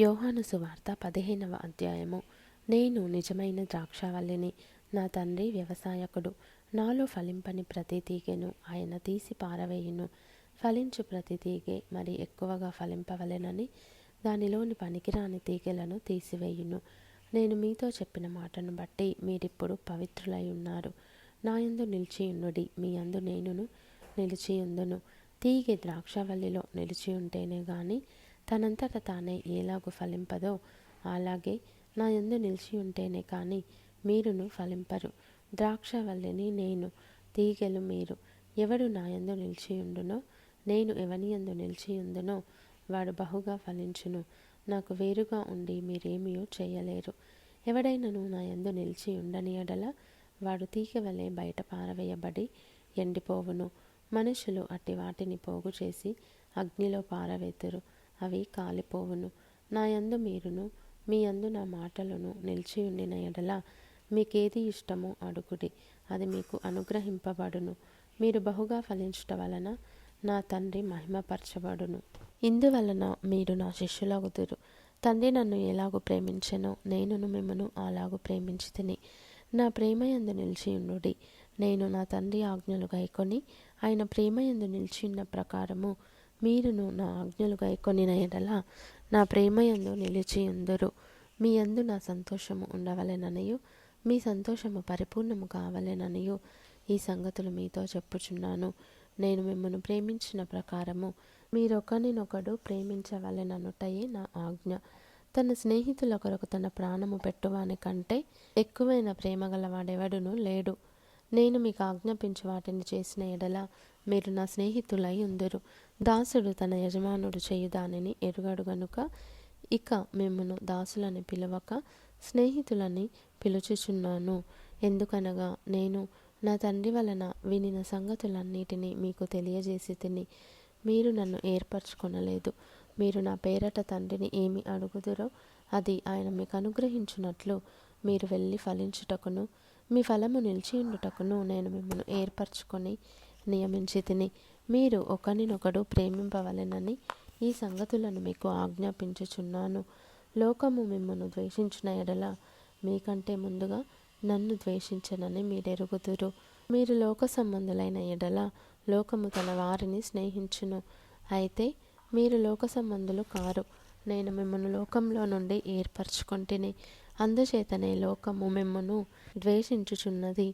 యోహాను సువార్త 15వ అధ్యాయము. నేను నిజమైన ద్రాక్షావల్లిని, నా తండ్రి వ్యవసాయకుడు. నాలో ఫలింపని ప్రతి తీగెను ఆయన తీసి పారవేయును. ఫలించు ప్రతి తీగె మరి ఎక్కువగా ఫలింపవలెనని దానిలోని పనికిరాని తీగెలను తీసివేయును. నేను మీతో చెప్పిన మాటను బట్టి మీరిప్పుడు పవిత్రులై ఉన్నారు. నా యందు నిలిచియుండుడి, మీ యందు నేనును నిలిచియుందును. తీగె ద్రాక్షావల్లిలో నిలిచి ఉంటేనే గాని తనంతట తానే ఎలాగు ఫలింపదో అలాగే నా యందు నిలిచి ఉంటేనే కానీ మీరును ఫలింపరు. ద్రాక్షవల్లిని నేను, తీగెలు మీరు. ఎవడు నా యందు నిలిచియుండునో, నేను ఎవని యందు నిలిచియుందునో వాడు బహుగా ఫలించును. నాకు వేరుగా ఉండి మీరేమీయూ చేయలేరు. ఎవడైనను నా యందు నిలిచి ఉండని ఎడల వాడు తీగ వలె బయట పారవేయబడి ఎండిపోవును. మనుషులు అట్టి వాటిని పోగు చేసి అగ్నిలో పారవేతురు, అవి కాలిపోవును. నా యందు మీరును, మీ యందు నా మాటలను నిలిచి ఉండిన ఎడల మీకేది ఇష్టమో అడుగుడి, అది మీకు అనుగ్రహింపబడును. మీరు బహుగా ఫలించుట వలన నా తండ్రి మహిమపరచబడును. ఇందువలన మీరు నా శిష్యులగుదురు. తండ్రి నన్ను ఎలాగూ ప్రేమించెనో నేనును మిమ్మును అలాగూ ప్రేమించితిని. నా ప్రేమయందు నిలిచియుండుడి. నేను నా తండ్రి ఆజ్ఞలు గైకొని ఆయన ప్రేమయందు నిలిచియున్న ప్రకారము మీరును నా ఆజ్ఞలు గైకొనిన ఎడల నా ప్రేమయందు నిలిచియుందురు. మీ యందు నా సంతోషము ఉండవలెననియు మీ సంతోషము పరిపూర్ణము కావలెననియు ఈ సంగతులు మీతో చెప్పుచున్నాను. నేను మిమ్మల్ని ప్రేమించిన ప్రకారము మీరొకరినొకడు ప్రేమించవలెననుటయే నా ఆజ్ఞ. తన స్నేహితుల కొరకు తన ప్రాణము పెట్టువాని కంటే ఎక్కువైన ప్రేమ గలవాడెవడునూ లేడు. నేను మీకు ఆజ్ఞాపించు వాటిని చేసిన ఎడల మీరు నా స్నేహితులై ఉందురు. దాసుడు తన యజమానుడు చేయు దానిని ఎరుగడు గనుక ఇక మిమ్మును దాసులని పిలవక స్నేహితులని పిలుచుచున్నాను. ఎందుకనగా నేను నా తండ్రి వలన వినిన సంగతులన్నిటినీ మీకు తెలియజేసి తిని, మీరు నన్ను ఏర్పరచుకొనలేదు. మీరు నా పేరట తండ్రిని ఏమి అడుగుదురో అది ఆయన మీకు అనుగ్రహించున్నట్లు మీరు వెళ్ళి ఫలించుటకును మీ ఫలము నిలిచియుండుటకును నేను మిమ్మల్ని ఏర్పరచుకొని నియమించి తిని, మీరు ఒకరినొకడు ప్రేమింపవలెనని ఈ సంగతులను మీకు ఆజ్ఞాపించుచున్నాను. లోకము మిమ్మల్ని ద్వేషించిన ఎడల మీకంటే ముందుగా నన్ను ద్వేషించనని మీరెరుగుదురు. మీరు లోక సంబంధులైన ఎడల లోకము తన వారిని స్నేహించును. అయితే మీరు లోక సంబంధులు కారు, నేను మిమ్మల్ని లోకంలో నుండి ఏర్పరచుకొంటిని. అందుచేతనే లోకము మిమ్మును ద్వేషించుచున్నది.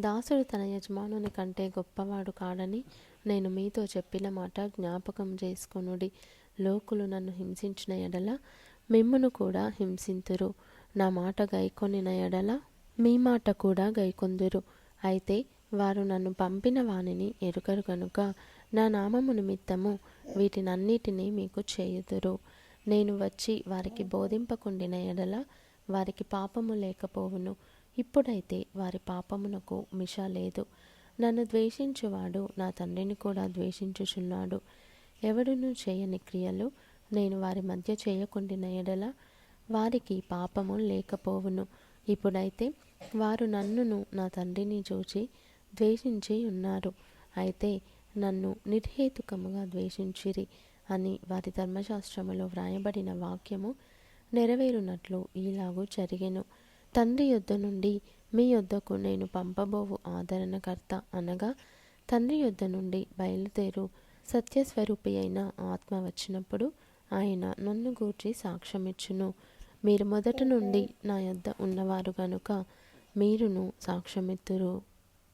దాసుడు తన యజమానుని కంటే గొప్పవాడు కాడని నేను మీతో చెప్పిన మాట జ్ఞాపకం చేసుకొనుడి. లోకులు నన్ను హింసించిన ఎడల మిమ్మును కూడా హింసింతురు. నా మాట గైకొనిన ఎడల మీ మాట కూడా గైకొందురు. అయితే వారు నన్ను పంపిన వానిని ఎరుగరు గనుక నా నామము నిమిత్తము వీటినన్నిటినీ మీకు చేయుదురు. నేను వచ్చి వారికి బోధింపకుండిన ఎడల వారికి పాపము లేకపోవును. ఇప్పుడైతే వారి పాపమునకు మిష లేదు. నన్ను ద్వేషించువాడు నా తండ్రిని కూడా ద్వేషించుచున్నాడు. ఎవడునూ చేయని క్రియలు నేను వారి మధ్య చేయకుండిన ఎడల వారికి పాపము లేకపోవును. ఇప్పుడైతే వారు నన్నును నా తండ్రిని చూచి ద్వేషించి ఉన్నారు. అయితే నన్ను నిర్హేతుకముగా ద్వేషించిరి అని వారి ధర్మశాస్త్రములో వ్రాయబడిన వాక్యము నెరవేరునట్లు ఈలాగు జరిగెను. తండ్రి యొద్ద నుండి మీ యొద్దకు నేను పంపబోవు ఆదరణకర్త అనగా తండ్రి యొద్ద నుండి బయలుదేరు సత్యస్వరూపి అయిన ఆత్మ వచ్చినప్పుడు ఆయన నన్ను గూర్చి సాక్ష్యమిచ్చును. మీరు మొదట నుండి నా యొద్ద ఉన్నవారు గనుక మీరును సాక్ష్యమిత్తురు.